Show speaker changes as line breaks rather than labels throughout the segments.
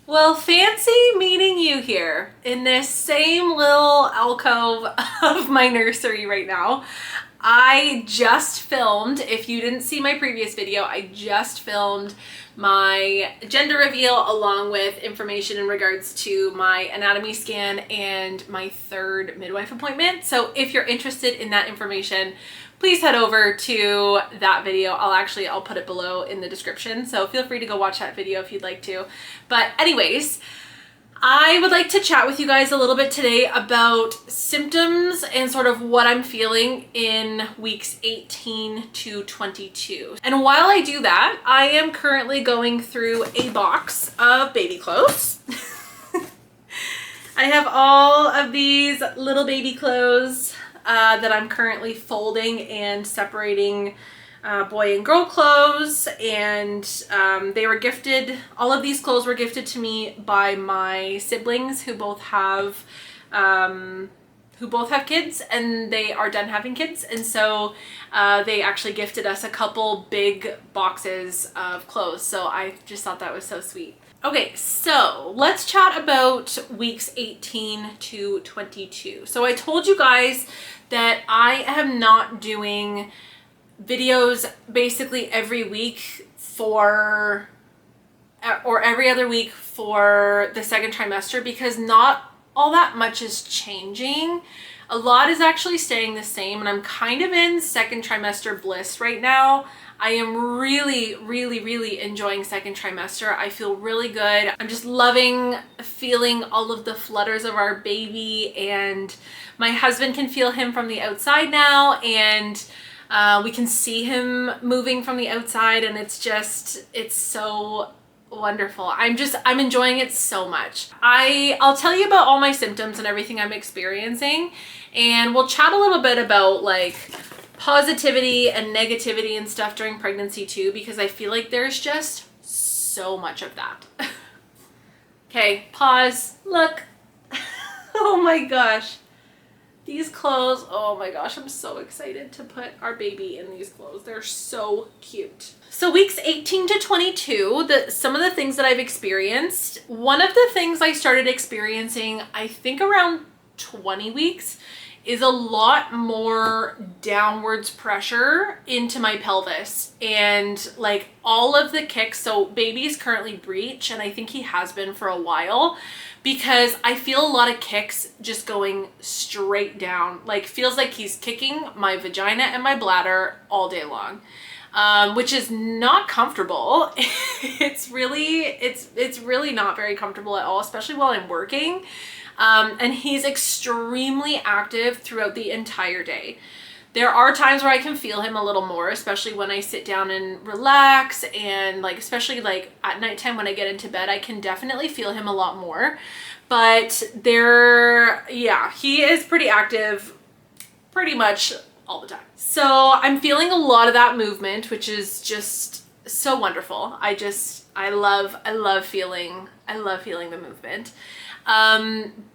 Well, fancy meeting you here in this same little alcove of my nursery right now. I just filmed, if you didn't see my previous video, I just filmed my gender reveal along with information in regards to my anatomy scan and my third midwife appointment. So if you're interested in that information, please head over to that video. I'll put it below in the description. So feel free to go watch that video if you'd like to. But anyways, I would like to chat with you guys a little bit today about symptoms and sort of what I'm feeling in weeks 18 to 22. And while I do that, I am currently going through a box of baby clothes. I have all of these little baby clothes that I'm currently folding and separating boy and girl clothes, and they were gifted, all of these clothes were gifted to me by my siblings who both have kids, and they are done having kids, and so they actually gifted us a couple big boxes of clothes. So I just thought that was so sweet. Okay, so let's chat about weeks 18 to 22. So I told you guys that I am not doing videos basically every week or every other week for the second trimester because not all that much is changing. A lot is actually staying the same, and I'm kind of in second trimester bliss right now. I am really enjoying second trimester. I feel really good. I'm just loving feeling all of the flutters of our baby, and my husband can feel him from the outside now, and we can see him moving from the outside, and it's so wonderful. I'm enjoying it so much. I'll tell you about all my symptoms and everything I'm experiencing, and we'll chat a little bit about like positivity and negativity and stuff during pregnancy too, because I feel like there's just so much of that. Okay, pause, look. Oh my gosh. These clothes, oh my gosh, I'm so excited to put our baby in these clothes. They're so cute. So weeks 18 to 22, some of the things that I've experienced, one of the things I started experiencing, I think around 20 weeks, is a lot more downwards pressure into my pelvis, and like all of the kicks. So baby's currently breech, and I think he has been for a while, because I feel a lot of kicks just going straight down. Like feels like he's kicking my vagina and my bladder all day long, which is not comfortable. It's really not very comfortable at all, especially while I'm working. And he's extremely active throughout the entire day. There are times where I can feel him a little more, especially when I sit down and relax, and like especially like at nighttime when I get into bed, I can definitely feel him a lot more. But he is pretty active pretty much all the time. So I'm feeling a lot of that movement, which is just so wonderful. I love feeling the movement.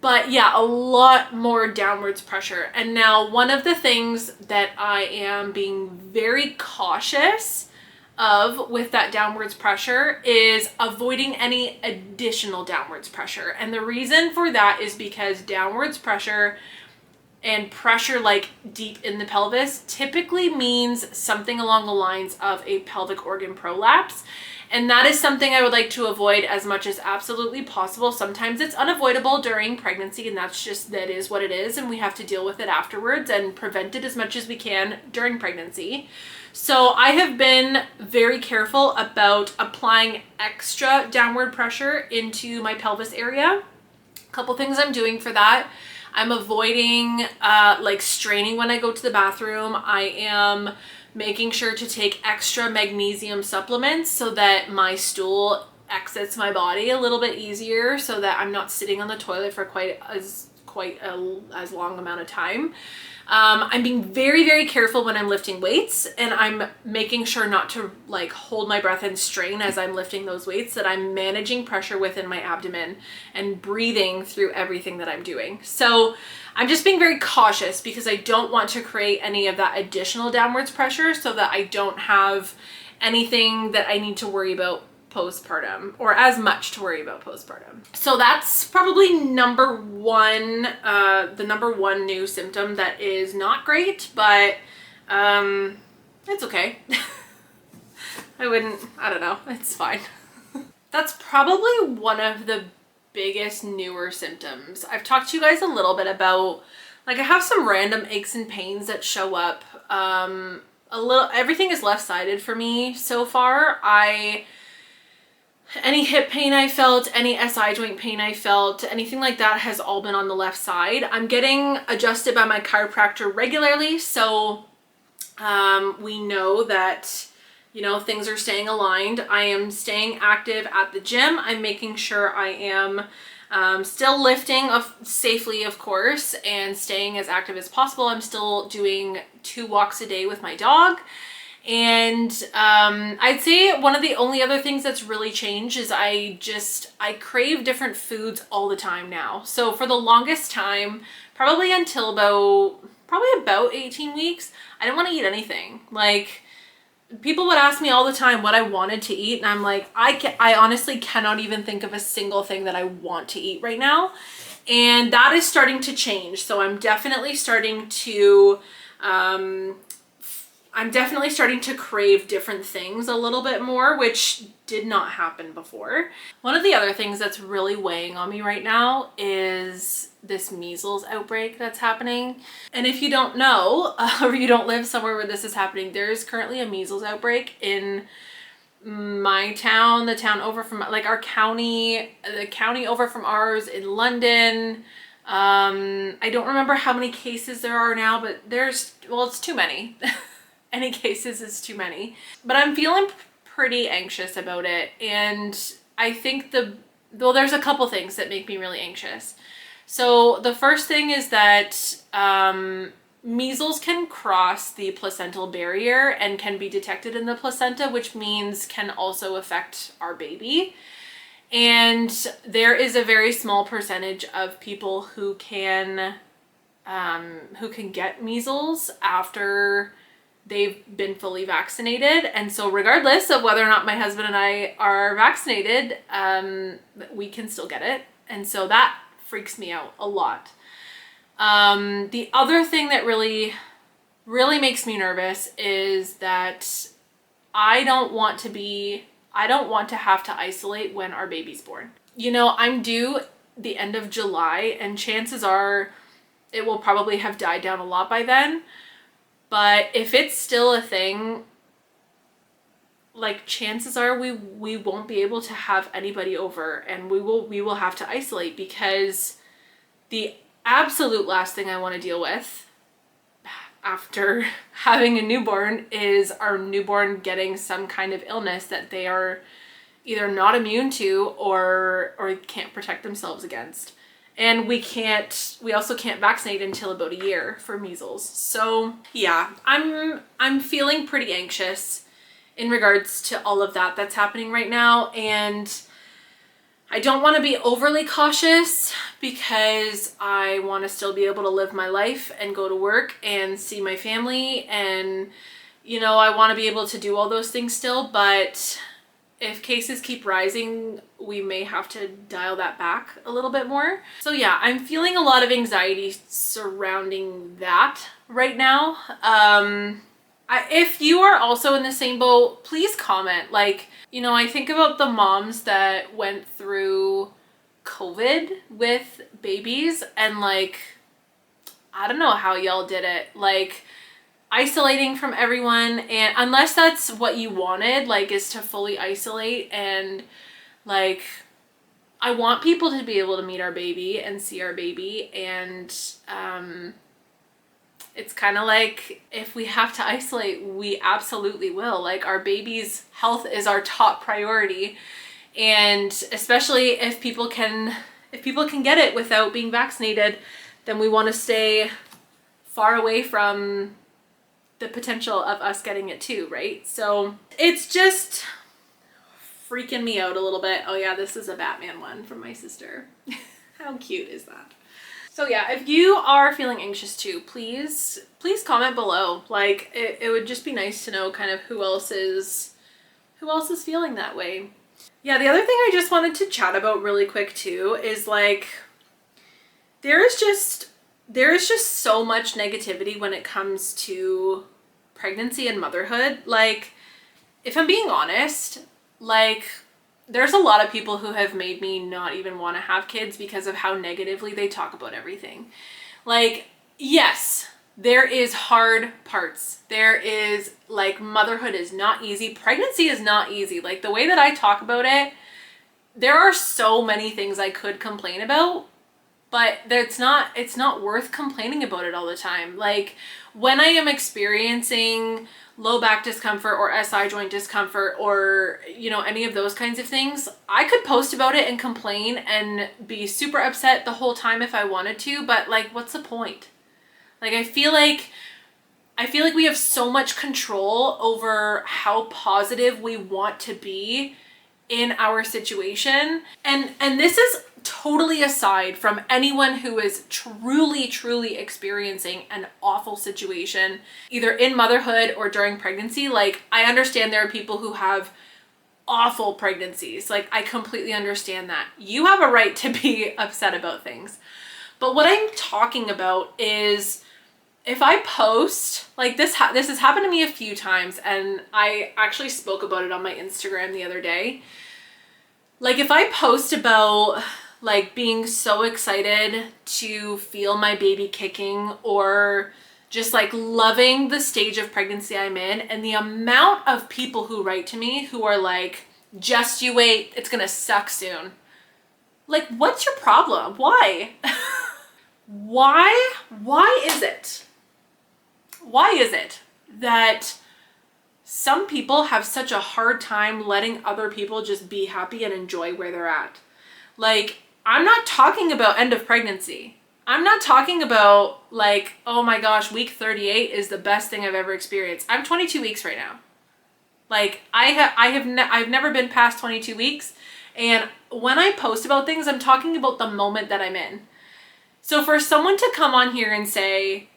But yeah, a lot more downwards pressure. And now one of the things that I am being very cautious of with that downwards pressure is avoiding any additional downwards pressure. And the reason for that is because downwards pressure and pressure like deep in the pelvis typically means something along the lines of a pelvic organ prolapse. And that is something I would like to avoid as much as absolutely possible. Sometimes it's unavoidable during pregnancy, and that is what it is, and we have to deal with it afterwards and prevent it as much as we can during pregnancy. So I have been very careful about applying extra downward pressure into my pelvis area. A couple things I'm doing for that. I'm avoiding like straining when I go to the bathroom. I am making sure to take extra magnesium supplements so that my stool exits my body a little bit easier, so that I'm not sitting on the toilet for quite as long amount of time. I'm being very careful when I'm lifting weights, and I'm making sure not to like hold my breath and strain as I'm lifting those weights, that I'm managing pressure within my abdomen and breathing through everything that I'm doing. So I'm just being very cautious because I don't want to create any of that additional downwards pressure, so that I don't have anything that I need to worry about postpartum, or as much to worry about postpartum. So that's probably number one, the number one new symptom that is not great, but it's okay. I don't know, it's fine. That's probably one of the biggest newer symptoms. I've talked to you guys a little bit about, like, I have some random aches and pains that show up. Everything is left-sided for me so far. Any hip pain I felt, any SI joint pain I felt, anything like that has all been on the left side. I'm getting adjusted by my chiropractor regularly, so we know that, you know, things are staying aligned. I am staying active at the gym. I'm making sure I am still lifting safely, of course, and staying as active as possible. I'm still doing 2 walks a day with my dog. And I'd say one of the only other things that's really changed is I crave different foods all the time now. So for the longest time, probably until about 18 weeks, I didn't want to eat anything. Like, people would ask me all the time what I wanted to eat, and I'm like, I honestly cannot even think of a single thing that I want to eat right now. And that is starting to change. So I'm definitely starting to crave different things a little bit more, which did not happen before. One of the other things that's really weighing on me right now is this measles outbreak that's happening. And if you don't know, or you don't live somewhere where this is happening, there's currently a measles outbreak in my town, the town over from, like, our county, the county over from ours in London. I don't remember how many cases there are now, but it's too many. Any cases is too many. But I'm feeling pretty anxious about it. And I think there's a couple things that make me really anxious. So the first thing is that measles can cross the placental barrier and can be detected in the placenta, which means can also affect our baby. And there is a very small percentage of people who can get measles after they've been fully vaccinated. And so regardless of whether or not my husband and I are vaccinated, we can still get it. And so that freaks me out a lot. The other thing that really, really makes me nervous is that I don't want to have to isolate when our baby's born. You know, I'm due the end of July, and chances are it will probably have died down a lot by then. But if it's still a thing, like, chances are we won't be able to have anybody over, and we will have to isolate, because the absolute last thing I want to deal with after having a newborn is our newborn getting some kind of illness that they are either not immune to or can't protect themselves against. And we also can't vaccinate until about a year for measles. So yeah, I'm feeling pretty anxious in regards to all of that that's happening right now. And I don't want to be overly cautious because I want to still be able to live my life and go to work and see my family. And, you know, I want to be able to do all those things still, but if cases keep rising, we may have to dial that back a little bit more. So yeah, I'm feeling a lot of anxiety surrounding that right now. If you are also in the same boat, please comment. Like, you know, I think about the moms that went through COVID with babies, and like, I don't know how y'all did it. Like, isolating from everyone, and unless that's what you wanted, like, is to fully isolate, and like, I want people to be able to meet our baby and see our baby, and it's kind of like, if we have to isolate, we absolutely will. Like, our baby's health is our top priority, and especially if people can get it without being vaccinated, then we want to stay far away from the potential of us getting it too, right? So it's just freaking me out a little bit. Oh yeah, this is a Batman one from my sister. How cute is that? So yeah, if you are feeling anxious too, please comment below. Like, it would just be nice to know kind of who else is feeling that way. Yeah, the other thing I just wanted to chat about really quick too is like there is just so much negativity when it comes to pregnancy and motherhood. Like, if I'm being honest, like there's a lot of people who have made me not even want to have kids because of how negatively they talk about everything. Like, yes, there is hard parts. There is like motherhood is not easy. Pregnancy is not easy. Like the way that I talk about it, there are so many things I could complain about, but it's not worth complaining about it all the time. Like when I am experiencing low back discomfort or SI joint discomfort or, you know, any of those kinds of things, I could post about it and complain and be super upset the whole time if I wanted to, but like, what's the point? Like, I feel like we have so much control over how positive we want to be in our situation. And this is totally aside from anyone who is truly experiencing an awful situation, either in motherhood or during pregnancy. Like, I understand there are people who have awful pregnancies. Like, I completely understand that. You have a right to be upset about things. But what I'm talking about is if I post, like this has happened to me a few times, and I actually spoke about it on my Instagram the other day. Like, if I post about like being so excited to feel my baby kicking, or just like loving the stage of pregnancy I'm in, and the amount of people who write to me who are like, just you wait, it's gonna suck soon. Like, what's your problem? Why? Why is it? Why is it that some people have such a hard time letting other people just be happy and enjoy where they're at? Like, I'm not talking about end of pregnancy. I'm not talking about like, oh my gosh, week 38 is the best thing I've ever experienced. I'm 22 weeks right now. Like, I've never been past 22 weeks. And when I post about things, I'm talking about the moment that I'm in. So for someone to come on here and say,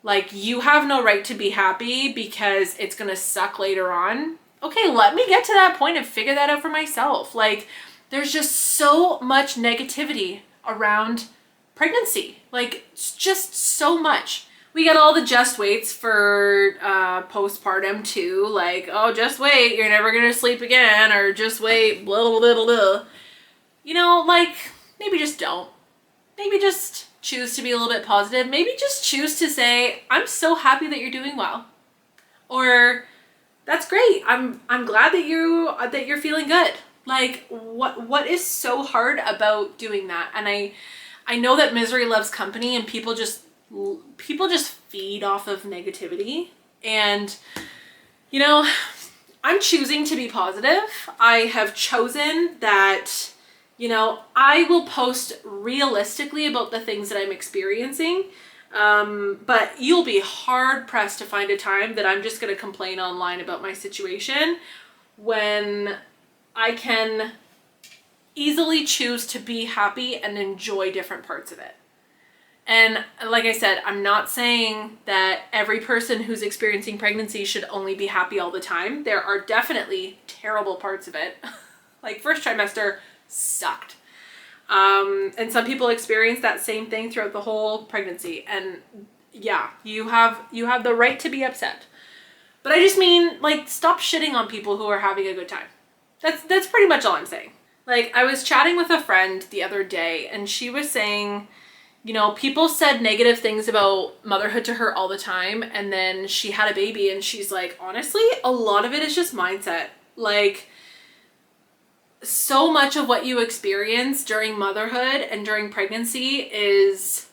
like, you have no right to be happy because it's gonna suck later on. Okay, let me get to that point and figure that out for myself. Like, there's just so much negativity around pregnancy. Like, it's just so much. We get all the just waits for postpartum too. Like, oh, just wait, you're never gonna sleep again, or just wait, blah, blah, blah, blah. You know, like, maybe just don't. Maybe just choose to be a little bit positive. Maybe just choose to say, I'm so happy that you're doing well. Or, that's great. I'm glad that you're feeling good. Like, what is so hard about doing that? And I know that misery loves company, and people just feed off of negativity. And, you know, I'm choosing to be positive. I have chosen that, you know, I will post realistically about the things that I'm experiencing, but you'll be hard pressed to find a time that I'm just going to complain online about my situation when I can easily choose to be happy and enjoy different parts of it. And like I said, I'm not saying that every person who's experiencing pregnancy should only be happy all the time. There are definitely terrible parts of it. Like, first trimester sucked. And some people experience that same thing throughout the whole pregnancy. And yeah, you have the right to be upset. But I just mean, like, stop shitting on people who are having a good time. That's pretty much all I'm saying. Like, I was chatting with a friend the other day, and she was saying, you know, people said negative things about motherhood to her all the time, and then she had a baby, and she's like, honestly, a lot of it is just mindset. Like, so much of what you experience during motherhood and during pregnancy is,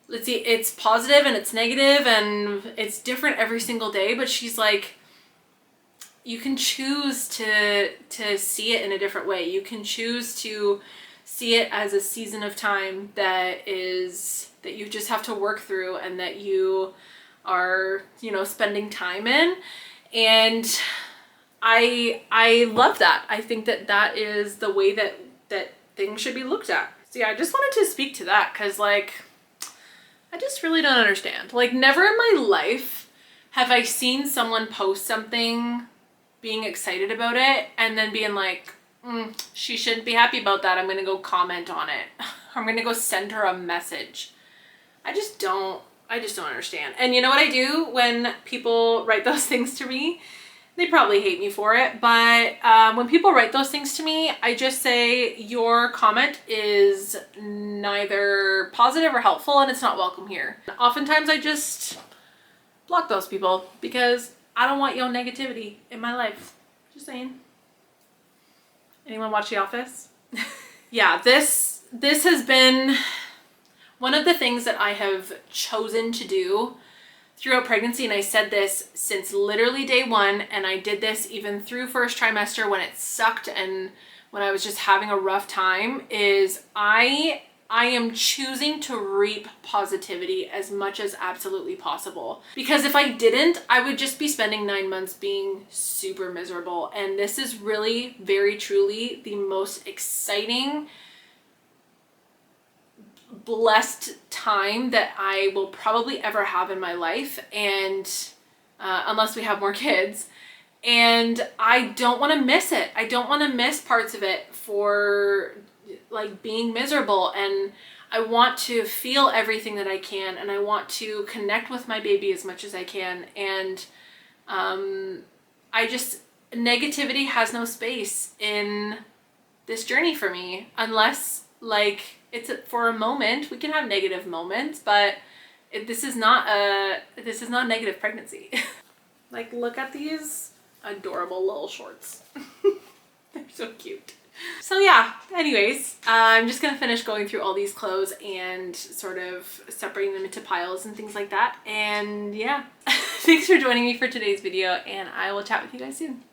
let's see, it's positive and it's negative and it's different every single day, but she's like, you can choose to see it in a different way. You can choose to see it as a season of time that you just have to work through, and that you are, you know, spending time in. And I love that. I think that is the way that things should be looked at. So yeah, I just wanted to speak to that, because like, I just really don't understand. Like, never in my life have I seen someone post something being excited about it and then being like, She shouldn't be happy about that. I'm gonna go comment on it. I'm gonna go send her a message. I just don't understand. And you know what I do when people write those things to me? They probably hate me for it, but when people write those things to me, I just say your comment is neither positive or helpful and it's not welcome here. Oftentimes I just block those people because I don't want your negativity in my life. Just saying. Anyone watch The Office? Yeah, this has been one of the things that I have chosen to do throughout pregnancy, and I said this since literally day one, and I did this even through first trimester when it sucked and when I was just having a rough time, is I am choosing to reap positivity as much as absolutely possible. Because if I didn't, I would just be spending 9 months being super miserable. And this is really, very truly the most exciting, blessed time that I will probably ever have in my life, and unless we have more kids, and I don't want to miss it. I don't want to miss parts of it for like being miserable, and I want to feel everything that I can, and I want to connect with my baby as much as I can, and negativity has no space in this journey for me, unless like it's for a moment. We can have negative moments, but this is not a negative pregnancy. Like, look at these adorable little shorts. They're so cute. So yeah, anyways, I'm just gonna finish going through all these clothes and sort of separating them into piles and things like that. And yeah, thanks for joining me for today's video, and I will chat with you guys soon.